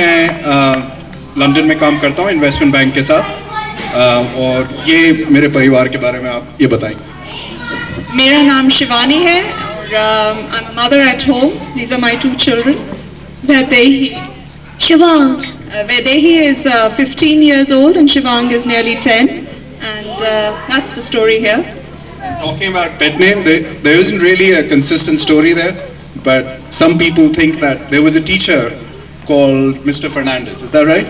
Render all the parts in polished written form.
मैं लंदन में काम करता हूँ इन्वेस्टमेंट बैंक के साथ और ये मेरे परिवार के बारे में आप ये बताएंगे। मेरा नाम शिवानी है और I'm a mother at home. These are my two children. Vaidehi. Shivang. Vaidehi is 15 years old and Shivang is nearly 10. And that's the story here. Talking about pet name, there isn't really a consistent story there, but some people think that there was a teacher called Mr. Fernandez. Is that right?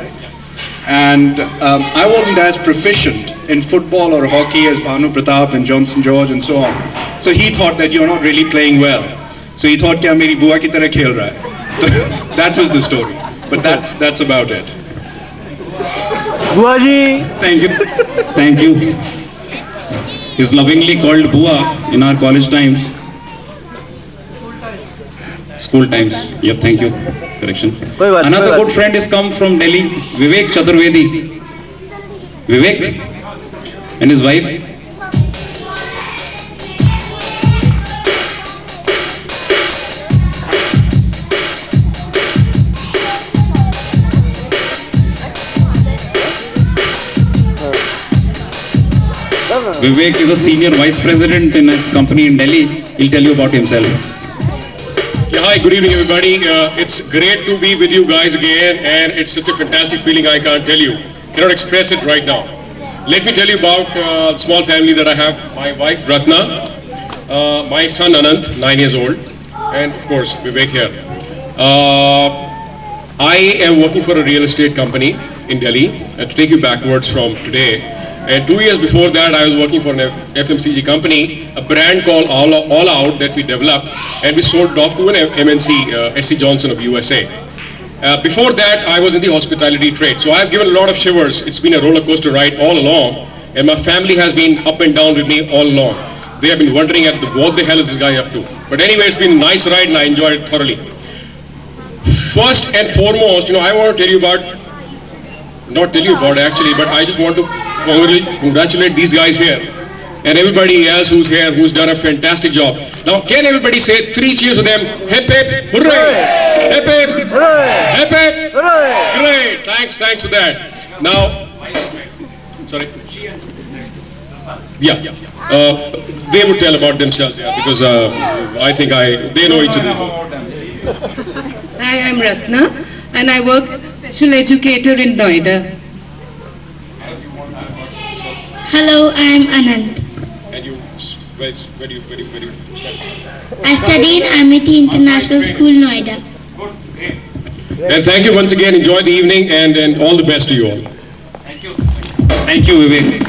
And I wasn't as proficient in football or hockey as Bhanu Pratap and Johnson George and so on. So he thought that you're not really playing well. So he thought कि मेरी बुआ की तरह खेल रहा है. That was the story. But that's about it. Bua ji. Thank you. He's lovingly called Bua in our college times. School times. Yep, thank you. Correction. Another good friend is come from Delhi, Vivek Chaturvedi. Vivek and his wife. Vivek is a senior vice president in a company in Delhi. He'll tell you about himself. Yeah, hi, good evening everybody. It's great to be with you guys again, and it's such a fantastic feeling I can't tell you. Cannot express it right now. Let me tell you about the small family that I have. My wife Ratna, my son Anant, 9 years old, and of course Vivek here. I am working for a real estate company in Delhi. To take you backwards from today. And 2 years before that, I was working for an FMCG company, a brand called All Out that we developed, and we sold it off to an MNC, SC Johnson of USA. Before that, I was in the hospitality trade, so I've given a lot of shivers. It's been a roller coaster ride all along, and my family has been up and down with me all along. They have been wondering what the hell is this guy up to. But anyway, it's been a nice ride, and I enjoyed it thoroughly. First and foremost, I want to tell you about, not tell you about actually, but I just want to congratulate these guys here and everybody else who's here who's done a fantastic job. Now, can everybody say 3 cheers to them? Hip hip hooray! Hip hip hooray! Hip hip hooray! Great, thanks for that. Now, sorry. Yeah, they would tell about themselves, because I think they know each other. Hi, I'm Ratna and I work as a special educator in Noida. Hello, I am Anand. And you, where do you study? I study in Amity International School, Noida. And thank you once again. Enjoy the evening and all the best to you all. Thank you, Vivek.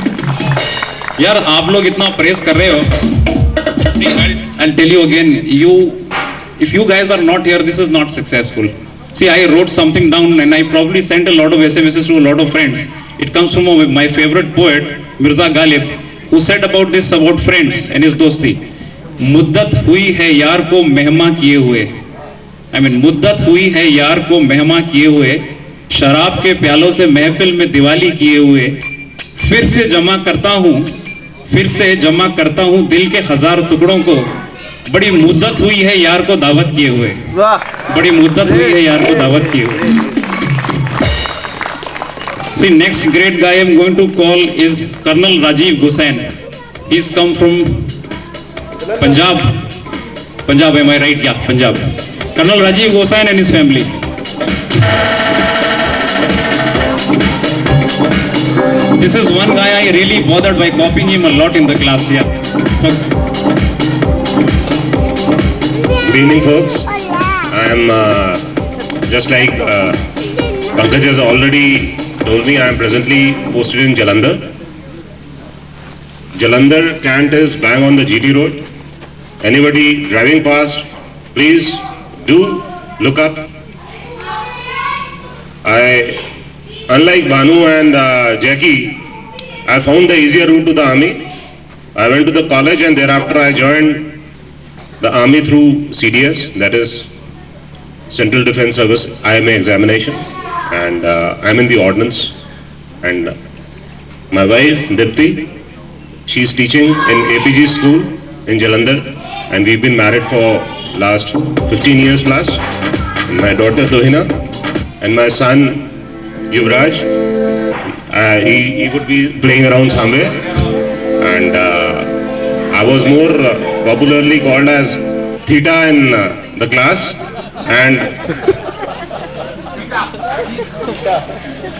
यार आप लोग इतना press कर रहे हो. I'll tell you again. If you guys are not here, this is not successful. See, I wrote something down and I probably sent a lot of SMSs to a lot of friends. It comes from my favorite poet, Mirza Ghalib, who said about this about friends and his dosti. मुद्दत हुई है यार को मेहमा किए हुए. मुद्दत हुई है यार को मेहमा किए हुए. शराब के प्यालों से महफिल में दिवाली किए हुए. फिर से जमा करता हूँ दिल के 1000 टुकड़ों को. बड़ी मुद्दत हुई है यार को दावत किए हुए. बड़ी मुद्दत हुई है यार को दावत किए हुए. See, next great guy I'm going to call is Colonel Rajiv Hussain. He's come from Punjab. Punjab, am I right? Yeah, Punjab. Colonel Rajiv Hussain and his family. This is one guy I really bothered by copying him a lot in the class. Yeah. Good evening, folks. I am just like Pankaj has already told me, I am presently posted in Jalandhar. Jalandhar Cant is bang on the GT road. Anybody driving past, please do look up. Unlike Bhanu and Jackie, I found the easier route to the army. I went to the college and thereafter I joined the army through CDS, that is Central Defence Service IMA examination. And I'm in the ordnance, and my wife Dipti, she's teaching in APG school in Jalandhar, and we've been married for last 15 years plus. And my daughter Dohina, and my son Yuvraj, he would be playing around somewhere, and I was more popularly called as Theta in the class, and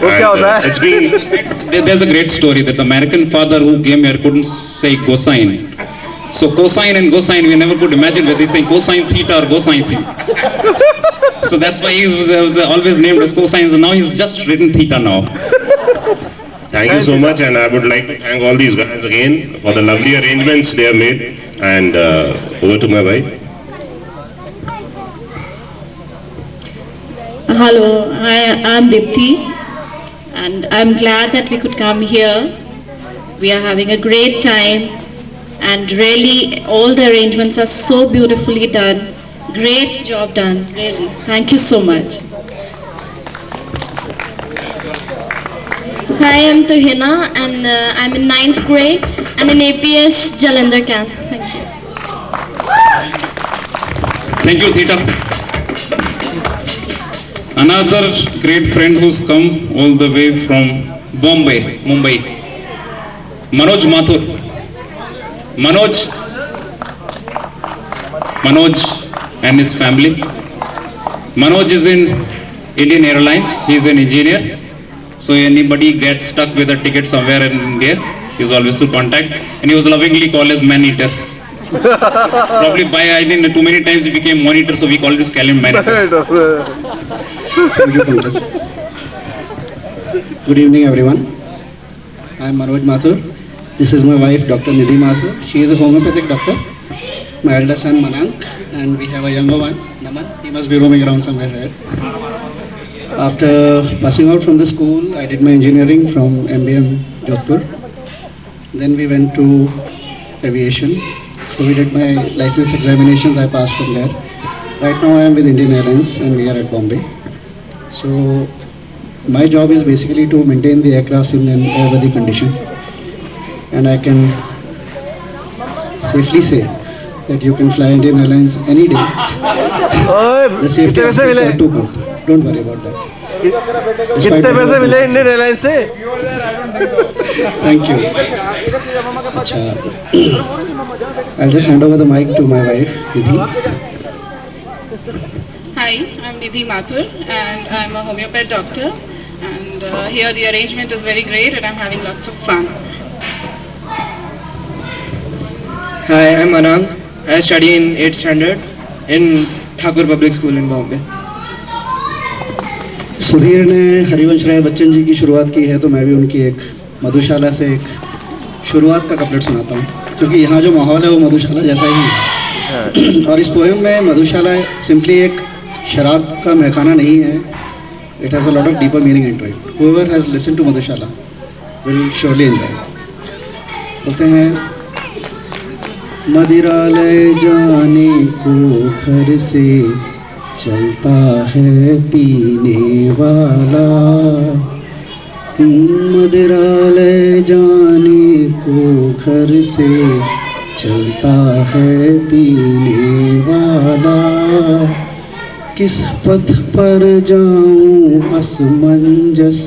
वो क्या होता है? it's been There's a great story that the American father who came here couldn't say cosine. So cosine and cosine, we never could imagine whether he's saying cosine theta or cosine theta. So that's why he was always named as cosines, and now he's just written theta now. Thank you so much, and I would like to thank all these guys again for the lovely arrangements they have made. And over to my wife. Hello, I'm Dipti, and I'm glad that we could come here. We are having a great time, and really all the arrangements are so beautifully done. Great job done, really. Thank you so much. Hi, I'm Tuhina and I'm in 9th grade and in APS Jalandhar Camp. Thank you. Thank you, theta. Another great friend who's come all the way from Bombay, Mumbai. Manoj Mathur. Manoj and his family. Manoj is in Indian Airlines. He's an engineer. So anybody gets stuck with a ticket somewhere in India, he's always to contact. And he was lovingly called as man-eater. Probably by, I think, too many times he became monitor, so we called this Kalim man-eater. Thank you, Pankaj. Good evening, everyone. I am Manoj Mathur. This is my wife, Dr. Nidhi Mathur. She is a homeopathic doctor. My elder son, Manank, and we have a younger one, Naman. He must be roaming around somewhere here. After passing out from the school, I did my engineering from MBM Jodhpur. Then we went to aviation. So we did my license examinations. I passed from there. Right now I am with Indian Airlines and we are at Bombay. So my job is basically to maintain the aircrafts in an airworthy condition. And I can safely say that you can fly Indian Airlines any day. The safety कितने पैसे aspects मिले? are too good. Don't worry about that. कितने पैसे मिले Indian airline से? Thank you. Achha. I'll just hand over the mic to my wife, Nidhi. Hi, I'm Nidhi Mathur and I'm a homeopath doctor. And here the arrangement is very great and I'm having lots of fun. Hi, I'm Anand. I study in 8th standard in Thakur Public School in Bombay. Sudhir ने हरिवंश राय बच्चन जी की शुरुआत की है तो मैं भी उनकी एक मधुशाला से एक शुरुआत का कपलेट सुनाता हूँ क्योंकि यहाँ जो माहौल है वो मधुशाला जैसा ही है और इस पोएम में मधुशाला सिंपली एक शराब का महखाना नहीं है. It has a lot of deeper meaning into it. Whoever has listen to Madhushala will surely enjoy. बोलते हैं मदिरालय जाने को घर से चलता है पीने वाला. मदिरालय जाने को घर से चलता है पीने वाला. किस पथ पर जाऊं असमंजस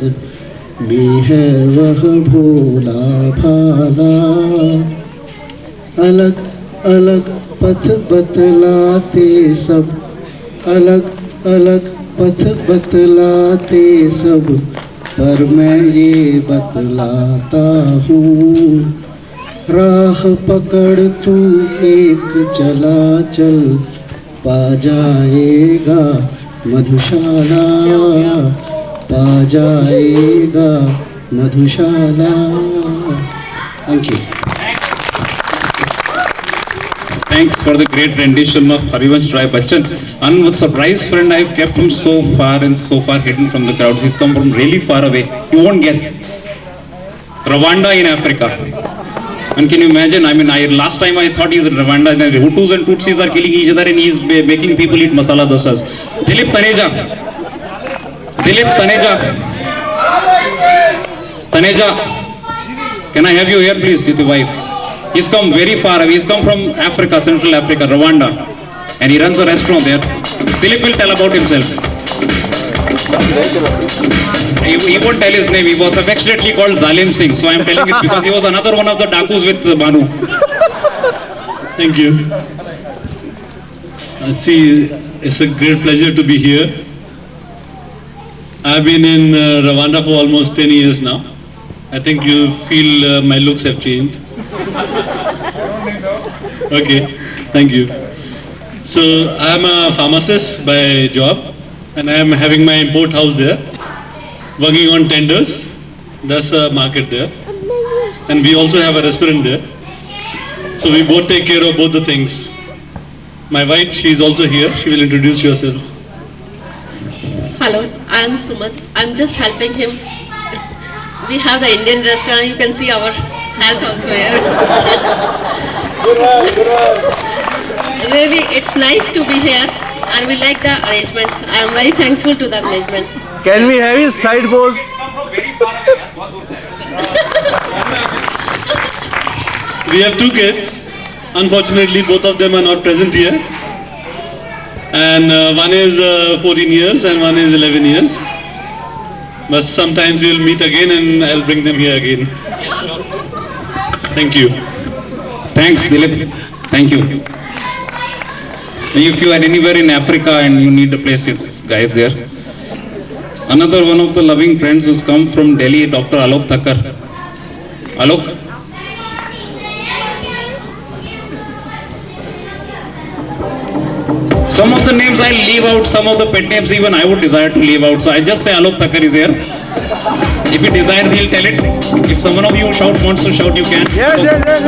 में है वह भोला भाला. अलग अलग पथ बतलाते सब अलग अलग पथ बतलाते सब पर मैं ये बतलाता हूँ. राह पकड़ तू एक चला चल पा जाएगा मधुशाला. पा जाएगा मधुशाला. Thank you. Thanks for the great rendition of Harivansh Rai Bachchan. And with surprise friend, I've kept him so far and so far hidden from the crowds. He's come from really far away. You won't guess. Rwanda in Africa. And can you imagine? I mean, last time I thought he's in Rwanda. And the Hutus and Tutsis are killing each other and he's making people eat masala dosas. Dilip Taneja. Taneja. Can I have you here, please, with your wife? He's come very far away. He's come from Africa, Central Africa, Rwanda. And he runs a restaurant there. Philip will tell about himself. He won't tell his name. He was affectionately called Zalim Singh. So I'm telling it because he was another one of the Dakus with Banu. Thank you. See, it's a great pleasure to be here. I've been in Rwanda for almost 10 years now. I think you feel my looks have changed. Okay, thank you. So I'm a pharmacist by job and I'm having my import house there, working on tenders. That's a market there. And we also have a restaurant there. So we both take care of both the things. My wife, she's also here. She will introduce herself. Hello, I am Sumat. I'm just helping him. We have the Indian restaurant. You can see our help also here. Really, it's nice to be here and we like the arrangements. I am very thankful to the management. Can we have his side pose? We have two kids. Unfortunately, both of them are not present here. And one is 14 years and one is 11 years. But sometimes we'll meet again and I'll bring them here again. Thank you. Thanks, Dilip. Thank you. If you are anywhere in Africa and you need a place, it's guys there. Another one of the loving friends who's come from Delhi, Dr. Alok Thakkar. Alok? Some of the names I'll leave out, some of the pet names even I would desire to leave out. So I just say Alok Thakkar is here. If he desires, he'll tell it. If someone of you wants to shout, you can. Yes, yes, yes,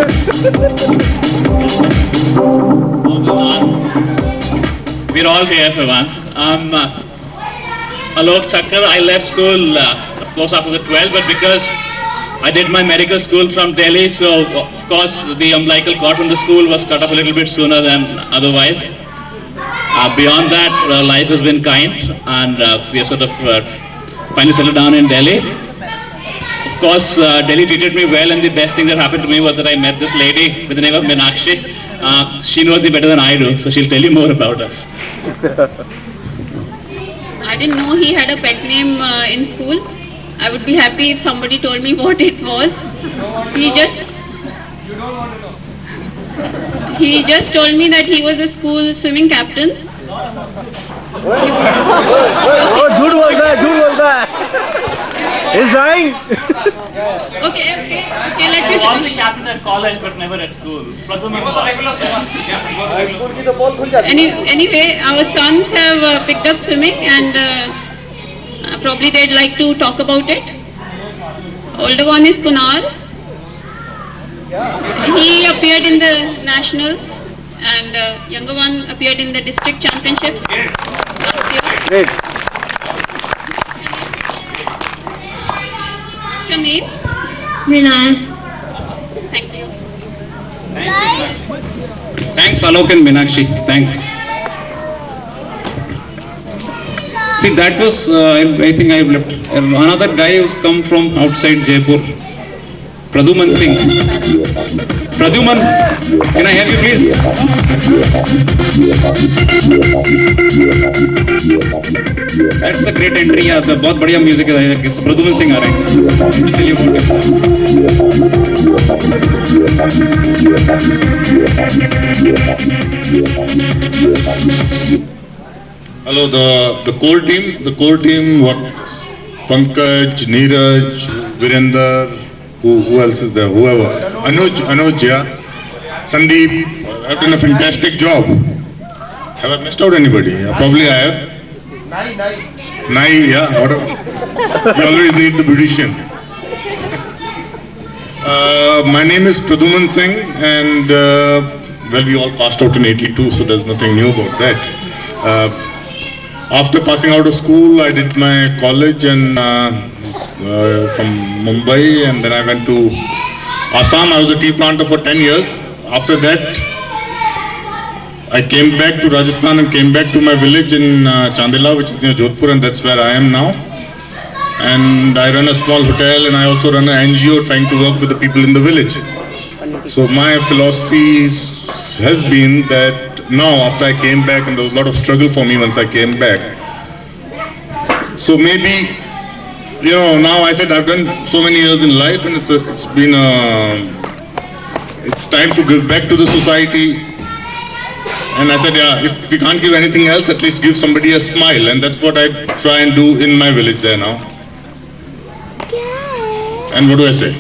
We're all here for once. I'm Alok Thakkar. I left school, of course, after the 12th, but because I did my medical school from Delhi, so of course the umbilical cord from the school was cut off a little bit sooner than otherwise. Beyond that, life has been kind, and we are sort of finally settled down in Delhi. Of course, Delhi treated me well, and the best thing that happened to me was that I met this lady with the name of Meenakshi. She knows me better than I do, so she'll tell you more about us. I didn't know he had a pet name in school. I would be happy if somebody told me what it was. He just told me that he was a school swimming captain. Oh, झूठ बोलता है. He's lying. Okay, let me I was the finish. captain at college, but never at school. Anyway, our sons have picked up swimming and probably they'd like to talk about it. Older one is Kunal. He appeared in the nationals and younger one appeared in the district championships last year. Great. What's your name? Mrinal. Thank you. Thanks, Alok and Meenakshi. Thanks. See, that was, I think I've left. Another guy who's come from outside Jaipur. Pradyuman Singh. Pradyuman, can I have you please? That's a great entry. Yeah, बहुत बढ़िया music है. Pradyuman Singh आ रहे हैं. Tell you about it. Hello, the core team, what Pankaj, Neeraj, Virender, who else is there? Whoever. Anuj, yeah. Sandeep, have done a fantastic job. Have I missed out anybody? Probably I have. Nai, yeah. You always need the beautician. My name is Pradyuman Singh, and well, we all passed out in '82, so there's nothing new about that. After passing out of school, I did my college and from Mumbai, and then I went to Assam. I was a tea planter for 10 years. After that, I came back to Rajasthan and came back to my village in Chandela, which is near Jodhpur, and that's where I am now. And I run a small hotel, and I also run an NGO trying to work with the people in the village. So my philosophy has been that now, after I came back, and there was a lot of struggle for me once I came back. So maybe, now I said I've done so many years in life, and it's time to give back to the society. And I said, yeah, if we can't give anything else, at least give somebody a smile. And that's what I try and do in my village there now. And what do I say?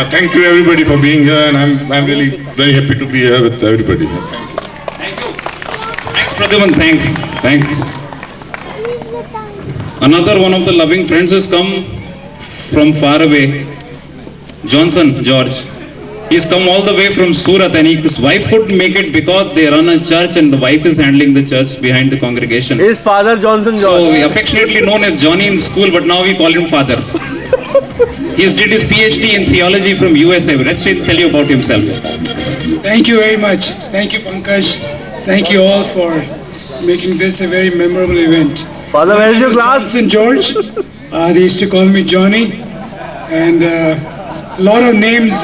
Thank you everybody for being here, and I'm really very happy to be here with everybody. Thanks, Pradyuman. Thanks. Another one of the loving friends has come from far away. Johnson George. He's come all the way from Surat, and his wife couldn't make it because they run a church and the wife is handling the church behind the congregation. His father Johnson So George. affectionately known as Johnny in school, but now we call him father. He's did his PhD in theology from USA. Rest he'll tell you about himself. Thank you very much. Thank you, Pankaj. Thank you all for making this a very memorable event. Father, where is your class? Johnson George. They used to call me Johnny. And a lot of names,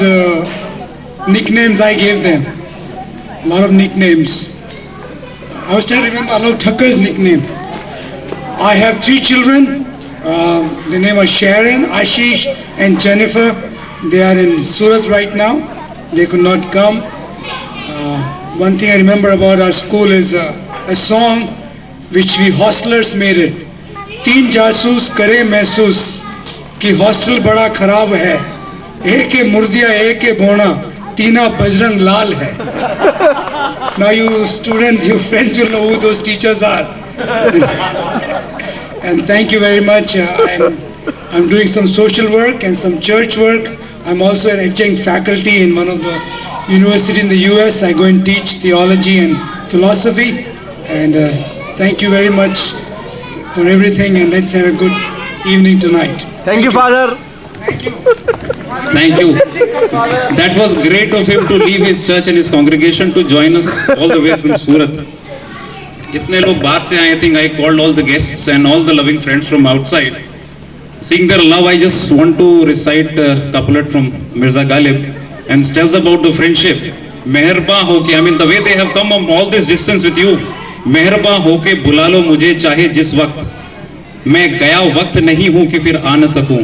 nicknames I gave them. A lot of nicknames. I was trying to remember Alok Thakkar's nickname. I have 3 children. The name is Sharon, Ashish and Jennifer. They are in Surat right now. They could not come. One thing I remember about our school is a song which we hostelers made it. तीन जासूस करे महसूस कि hostel बड़ा खराब है, एक के मुर्दिया एक के बोना, तीना बजरंग लाल है. Now you students, you friends will know who those teachers are. And thank you very much. I'm doing some social work and some church work. I'm also an adjunct faculty in one of the universities in the US. I go and teach theology and philosophy. And thank you very much for everything, and let's have a good evening tonight. Thank you, Father. Thank you. That was great of him to leave his church and his congregation to join us all the way from Surat. Itne log bahar se aaye, I think I called all the guests and all the loving friends from outside. Seeing their love, I just want to recite a couplet from Mirza Ghalib, and tells about the friendship. Meherba hoke, I mean the way they have come all this distance with you. मेहरबा होके बुला लो मुझे चाहे जिस वक्त, मैं गया वक्त नहीं हूं कि फिर आ न सकूं.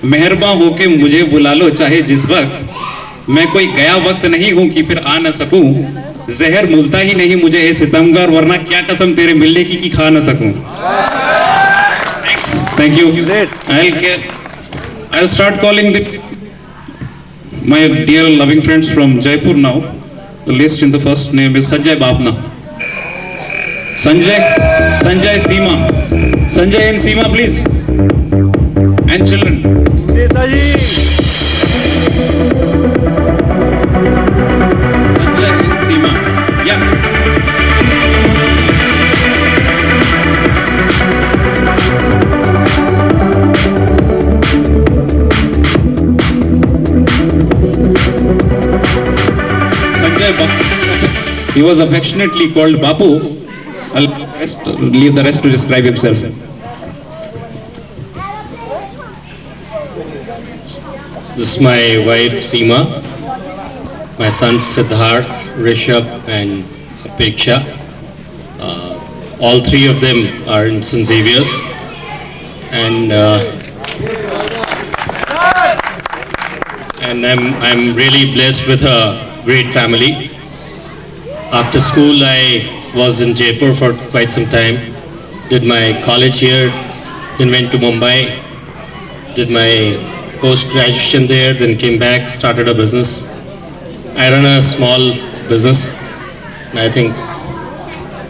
मेहरबा होके मुझे बुला लो चाहे जिस वक्त, मैं कोई गया वक्त नहीं हूं कि फिर आ न सकूं. जहर मिलता ही नहीं मुझे ए सितमगर, वरना क्या कसम तेरे मिलने की कि खा न सकूं. Thank you. I'll start calling my dear loving friends from Jaipur now. The list in the first name is Sanjay Babna. Sanjay Seema. Sanjay and Seema, please. And children. Sanjay and Seema. Yeah. Sanjay he was affectionately called Bapu. I'll leave the rest to describe himself. This is my wife Seema, my sons Siddharth, Rishabh and Apeksha. All 3 of them are in St. Xavier's, and I'm really blessed with a great family. After school, I was in Jaipur for quite some time, did my college here, then went to Mumbai, did my post-graduation there, then came back, started a business. I run a small business, and I think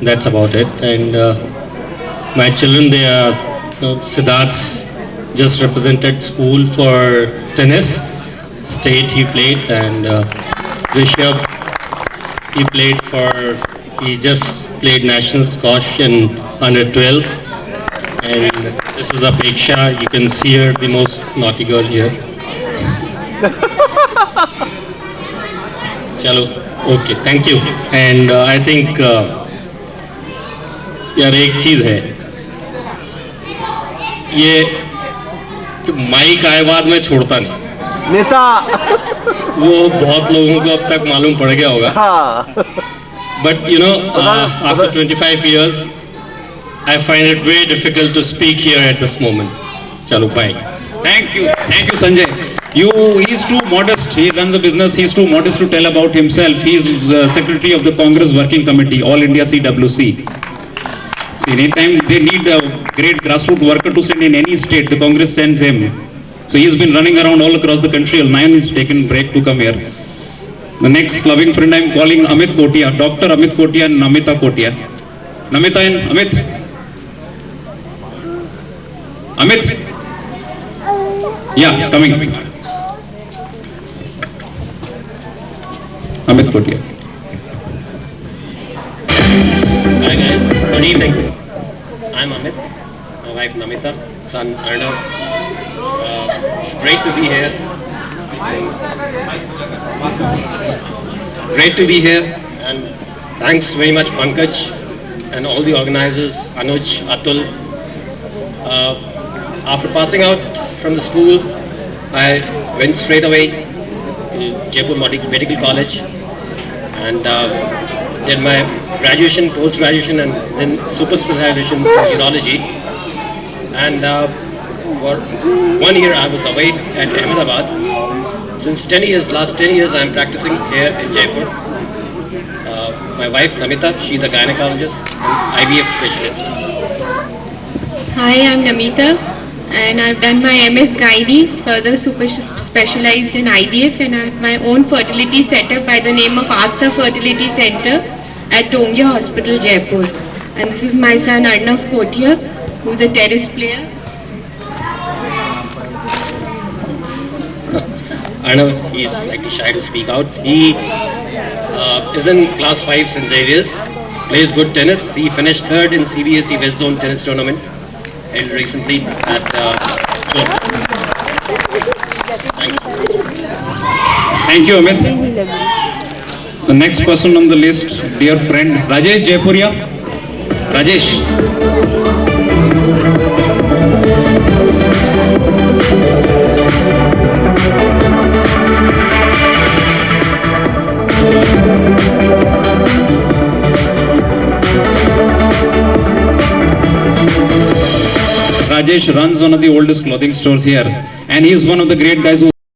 that's about it. And my children, they are, Siddharth's just represented school for tennis, state he played, and Rishabh, he just played national squash in under 12. And this is Apeksha, you can see her, the most naughty girl here. Chalo, okay, thank you. And I think, यार एक चीज है, ये mic आए बाद में छोड़ता नहीं. नेता वो बहुत लोगों को अब तक मालूम पड़ गया होगा. But you know, after 25 years, I find it very difficult to speak here at this moment. Chalo, bye. Thank you, Sanjay. He's too modest. He runs a business. He's too modest to tell about himself. He is secretary of the Congress Working Committee, All India CWC. See, anytime they need a great grassroots worker to send in any state, the Congress sends him. So he's been running around all across the country. Now he's taken break to come here. The next loving friend I'm calling Amit Kotia, Dr. Amit Kotia and Namita Kotia. Namita and Amit. Amit. Yeah, coming. Amit Kotia. Hi guys, good evening. I'm Amit, my wife Namita, son Arnav. It's great to be here. Great to be here, and thanks very much Pankaj and all the organizers, Anuj, Atul. After passing out from the school, I went straight away to Jaipur Medical College and did my graduation, post-graduation and then super specialization in urology. And for 1 year I was away at Ahmedabad. Since last 10 years I'm practicing here in Jaipur. My wife Namita, she's a gynecologist and IVF specialist. Hi, I'm Namita and I've done my MS Gynae, further super specialized in IVF, and I have my own fertility setup by the name of Asta Fertility Center at Tongya Hospital, Jaipur. And this is my son Arnav Kotia, who's a tennis player. Arnav, he's slightly shy to speak out. He is in class 5 St. Xavier's, plays good tennis. He finished third in CBSE West Zone tennis tournament held recently at Jaipur. Thank you, Amit. The next person on the list, dear friend, Rajesh Jaipuria. Rajesh. Rajesh runs one of the oldest clothing stores here, and he is one of the great guys who